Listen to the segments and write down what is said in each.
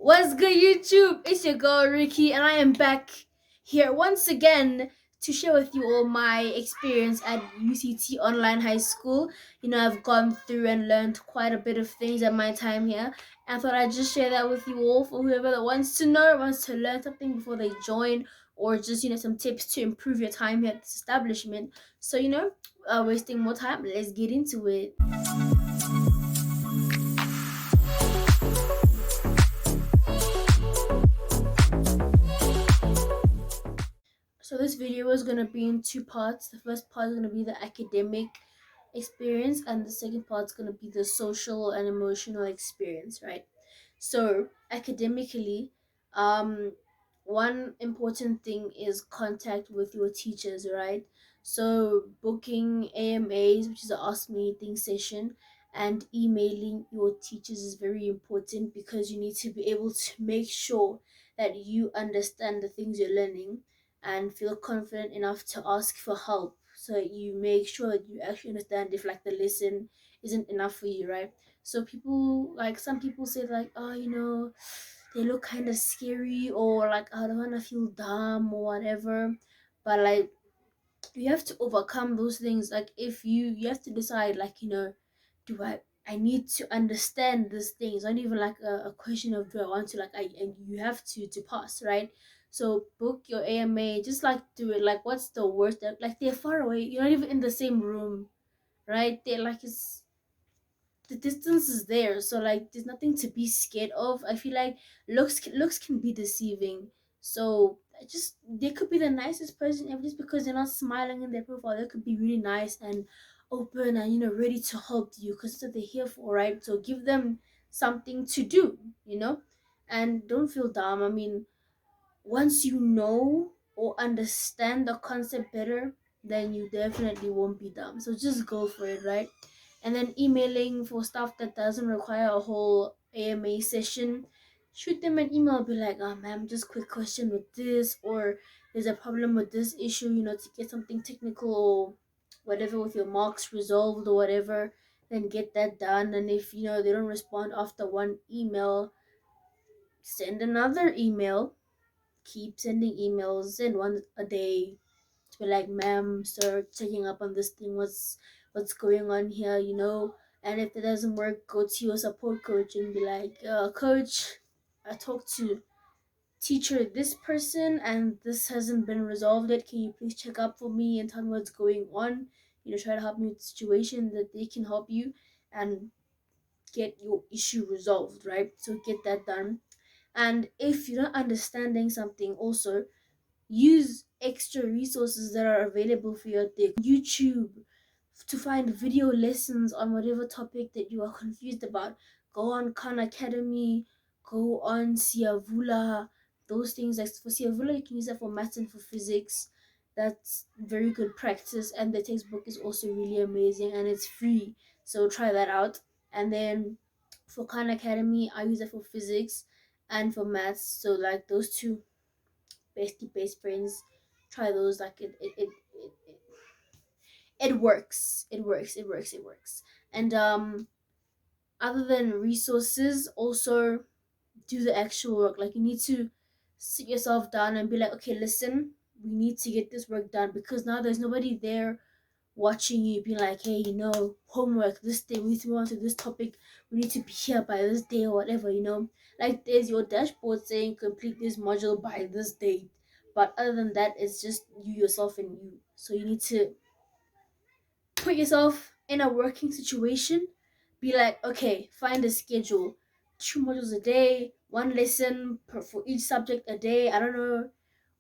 What's good, YouTube? It's your girl Ricky, and I am back here once again to share with you all my experience at UCT Online High School. I've gone through and learned quite a bit of things at my time here, and I thought I'd just share that with you all for whoever that wants to know, wants to learn something before they join, or just some tips to improve your time here at this establishment. So wasting more time, let's get into it. So this video is going to be in two parts. The first part is going to be the academic experience, and the second part is going to be the social and emotional experience, right? So academically, um one important thing is contact with your teachers, right? So booking AMAs, which is an Ask Me Anything session, and emailing your teachers is very important because you need to be able to make sure that you understand the things you're learning and feel confident enough to ask for help, so that you make sure that you actually understand if like the lesson isn't enough for you, right? So people, like some people say like, oh, they look kind of scary, or like I don't want to feel dumb or whatever. But like, you have to overcome those things. Like if you have to decide, like, do I need to understand these things? Not even like a question of do I want to, like, and you have to pass, right? So book your AMA, just like do it. Like, what's the worst that, like, they're far away, you're not even in the same room, right? They're like, it's the distance is there, so like there's nothing to be scared of. I feel like looks can be deceiving. So I just, they could be the nicest person ever, just because they're not smiling in their profile. They could be really nice and open and ready to help you, because that's what they're here for, right? So give them something to do, and don't feel dumb. I mean, once you know or understand the concept better, then you definitely won't be dumb. So just go for it, right? And then emailing for stuff that doesn't require a whole AMA session, shoot them an email, be like, oh ma'am, just quick question with this, or there's a problem with this issue, to get something technical or whatever with your marks resolved or whatever, then get that done. And if they don't respond after one email, send another email. Keep sending emails, and one a day, to be like, ma'am, sir, checking up on this thing, what's going on here, and if it doesn't work, go to your support coach and be like, coach, I talked to teacher this person and this hasn't been resolved yet, can you please check up for me and tell me what's going on, try to help me with the situation, that they can help you and get your issue resolved, right? So get that done. And if you're not understanding something, also use extra resources that are available for you out there. YouTube, to find video lessons on whatever topic that you are confused about. Go on Khan Academy, go on Siavula, those things. Like for Siavula, you can use that for maths and for physics. That's very good practice, and the textbook is also really amazing and it's free. So try that out. And then for Khan Academy, I use it for physics and for maths. So like those two bestie best friends, try those. Like it works, it works. And other than resources, also do the actual work. Like you need to sit yourself down and be like, okay, listen, we need to get this work done, because now there's nobody there watching you, be like, hey, homework this day, we need to move on to this topic, we need to be here by this day or whatever. Like there's your dashboard saying complete this module by this date, but other than that, it's just you, yourself, and you. So you need to put yourself in a working situation. Be like, okay, find a schedule, 2 modules a day, one lesson for each subject a day. I don't know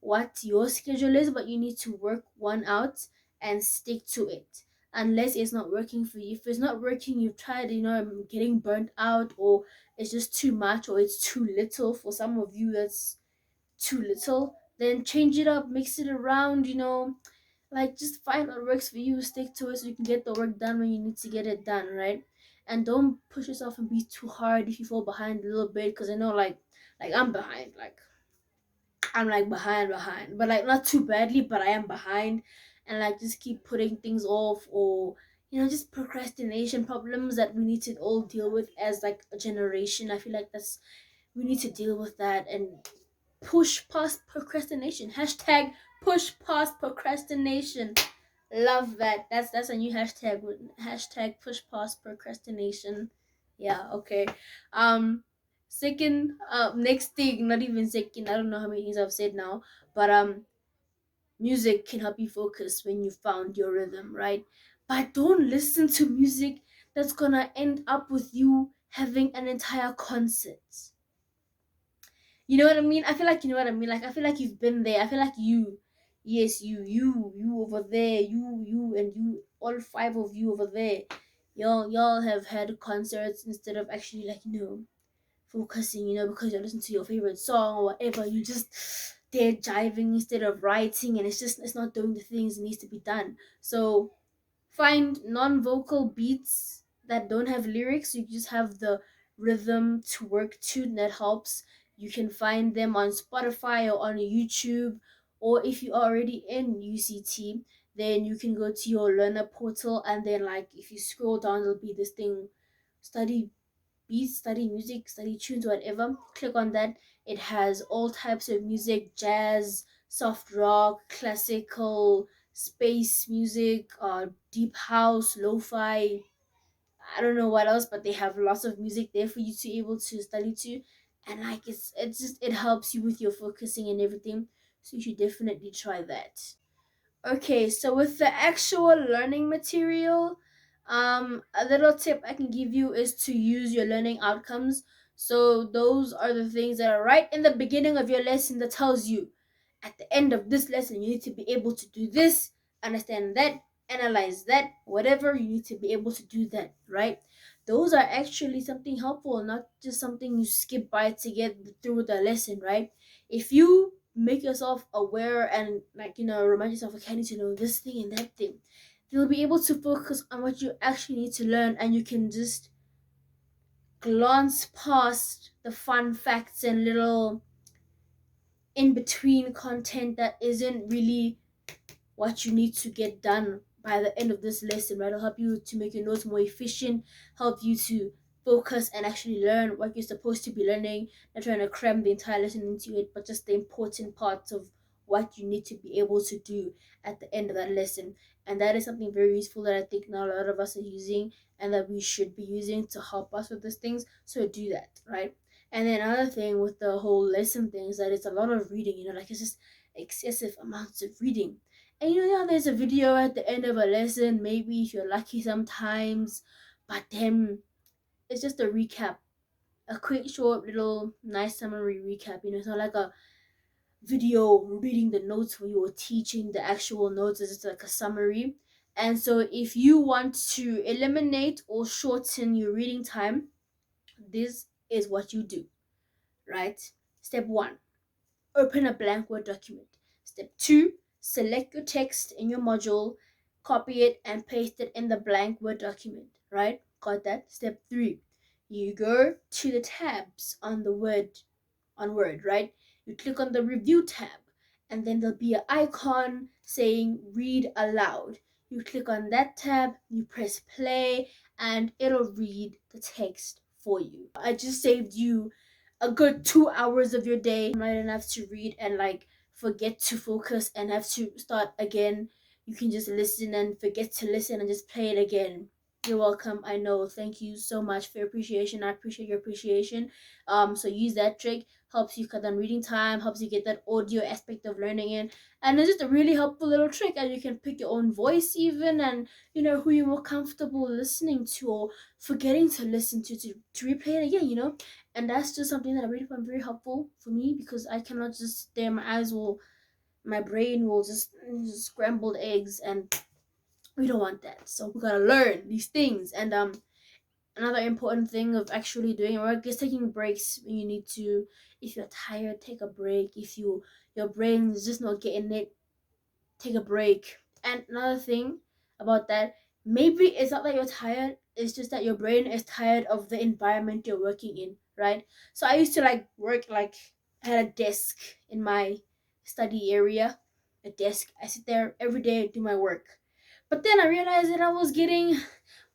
what your schedule is, but you need to work one out and stick to it, unless it's not working for you. If it's not working, you've tried, getting burnt out, or it's just too much, or it's too little. For some of you, that's too little. Then change it up, mix it around, like just find what works for you, stick to it, so you can get the work done when you need to get it done, right? And don't push yourself and be too hard if you fall behind a little bit, because I know, like I'm behind, like I'm like behind, but like not too badly, but I am behind. And like just keep putting things off, or just procrastination problems that we need to all deal with as like a generation. I feel like that's we need to deal with that and push past procrastination. Hashtag push past procrastination. Love that. That's a new hashtag. Hashtag push past procrastination. Yeah, okay. Second, next thing, not even second, I don't know how many things I've said now, but music can help you focus when you found your rhythm, right? But don't listen to music that's gonna end up with you having an entire concert. You know what I mean? I feel like you know what I mean. Like I feel like you've been there. I feel like you, yes, you over there, you, and you, all five of you over there, y'all have had concerts instead of actually like focusing. Because you're listening to your favorite song or whatever. You just there jiving instead of writing, and it's not doing the things it needs to be done. So find non-vocal beats that don't have lyrics. You just have the rhythm to work to, and that helps. You can find them on Spotify or on YouTube, or if you are already in UCT, then you can go to your learner portal, and then like if you scroll down, there'll be this thing, study beats, study music, study tunes, whatever. Click on that. It has all types of music: jazz, soft rock, classical, space music, deep house, lo-fi. I don't know what else, but they have lots of music there for you to able to study to, and like it helps you with your focusing and everything. So you should definitely try that. Okay, so with the actual learning material, a little tip I can give you is to use your learning outcomes. So those are the things that are right in the beginning of your lesson that tells you at the end of this lesson you need to be able to do this, understand that, analyze that, whatever, you need to be able to do that, right? Those are actually something helpful, not just something you skip by to get through the lesson, right? If you make yourself aware and like remind yourself, okay, I need to know this thing and that thing, you'll be able to focus on what you actually need to learn, and you can just glance past the fun facts and little in between content that isn't really what you need to get done by the end of this lesson, right? It'll help you to make your notes more efficient, help you to focus and actually learn what you're supposed to be learning, not trying to cram the entire lesson into it, but just the important parts of what you need to be able to do at the end of that lesson. And that is something very useful that I think now a lot of us are using and that we should be using to help us with these things. So do that, right? And then another thing with the whole lesson thing is that it's a lot of reading, like it's just excessive amounts of reading. And there's a video at the end of a lesson, maybe if you're lucky sometimes, but then it's just a recap, a quick, short, little, nice summary recap. It's not like a video reading the notes for you or teaching the actual notes, it's just like a summary. And so, if you want to eliminate or shorten your reading time, this is what you do, right? Step one, open a blank Word document. Step 2, select your text in your module, copy it, and paste it in the blank Word document, right? Got that? Step 3, you go to the tabs on the Word, right? You click on the review tab, and then there'll be an icon saying read aloud. You click on that tab, you press play, and it'll read the text for you. I just saved you a good 2 hours of your day. Not enough to read and like forget to focus and have to start again. You can just listen and forget to listen and just play it again. You're welcome. I know. Thank you so much for your appreciation. I appreciate your appreciation. So use that trick. Helps you cut down reading time. Helps you get that audio aspect of learning in, and it's just a really helpful little trick. And you can pick your own voice even, and who you're more comfortable listening to or forgetting to listen to replay it again. And that's just something that I really find very helpful for me because I cannot just stare. My brain will just scrambled eggs, and we don't want that. So we gotta learn these things. And another important thing of actually doing work is taking breaks when you need to. If you're tired, take a break. If your brain is just not getting it, take a break. And another thing about that, maybe it's not that you're tired, it's just that your brain is tired of the environment you're working in, right? So I used to like work like I had a desk in my study area, a desk. I sit there every day do my work. But then I realized that I was getting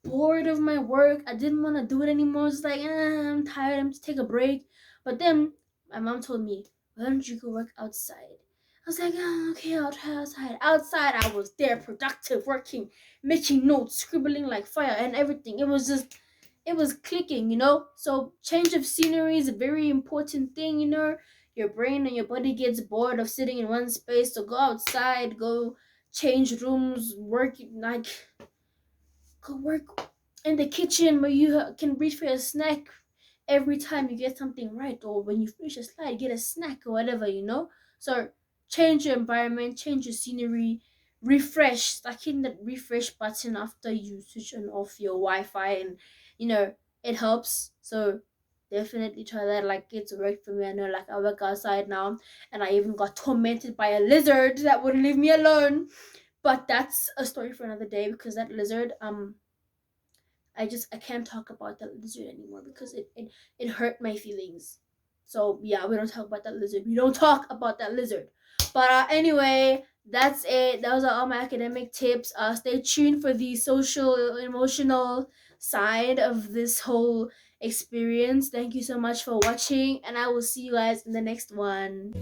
bored of my work. I didn't want to do it anymore. It's like, I'm tired. I'm just take a break. But then my mom told me, why don't you go work outside? I was like, oh, okay, I'll try outside. Outside, I was there, productive, working, making notes, scribbling like fire, and everything. It was clicking, So change of scenery is a very important thing, Your brain and your body gets bored of sitting in one space, so go outside, go change rooms, work like go work in the kitchen where you can reach for a snack every time you get something right, or when you finish a slide, get a snack or whatever, So change your environment, change your scenery, refresh, start hitting that refresh button after you switch on off your Wi-Fi, and you know it helps. So definitely try that. Like, it's worked for me. I know, like, I work outside now, and I even got tormented by a lizard that wouldn't leave me alone. But that's a story for another day, because that lizard, I can't talk about that lizard anymore, because it hurt my feelings. So yeah, we don't talk about that lizard. We don't talk about that lizard. But anyway, that's it. Those are all my academic tips. Stay tuned for the social emotional side of this whole experience. Thank you so much for watching, and I will see you guys in the next one.